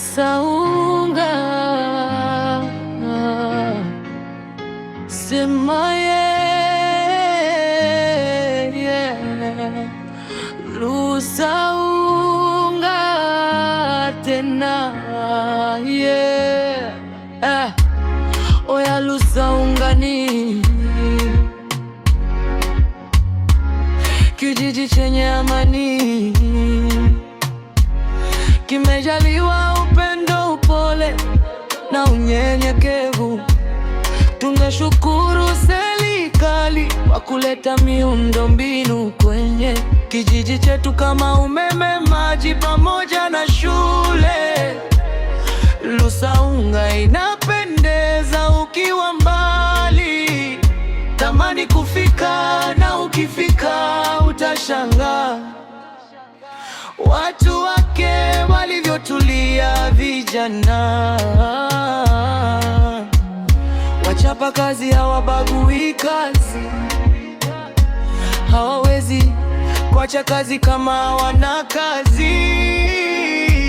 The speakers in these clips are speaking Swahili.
Lusaunga, sema yeah. Lusaunga tena yeah. Oya Lusaunga ni kijiji chenye amani, kimejaliwa upendo, upole na unyenyekevu. Tungeshukuru serikali kwa kuleta miundombinu kwenye kijiji chetu kama umeme, maji pamoja na shule. Lusaunga inapendeza ukiwa mbali, tamani kufika, na ukifika utashangaa watu wake walivyotulia. Vijana wachapa kazi, hawabagui kazi, hawawezi kuacha kazi kama hawana kazi.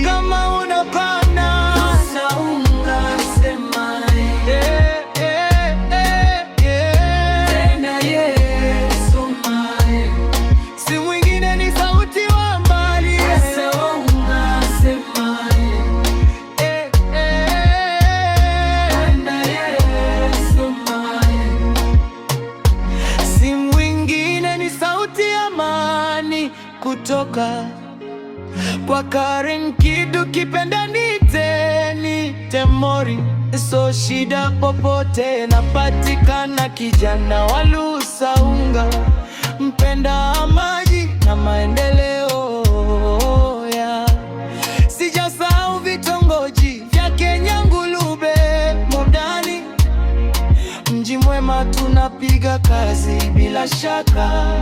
Kama unapanda Lusaunga, sema tena Yesu mae, si mwingine ni sauti wa mbali. Lusaunga, sema tena Yesu mae, si mwingine ni sauti ya amani kutoka kwa Karen Kidu, kipenda nite Mori. So shida popote napatikana, kijana wa Lusaunga, mpenda maji na maendeleo ya sijasahau vitongoji vya Kenya, Ngulube, Modani, Mji Mwema. Tunapiga kazi bila shaka.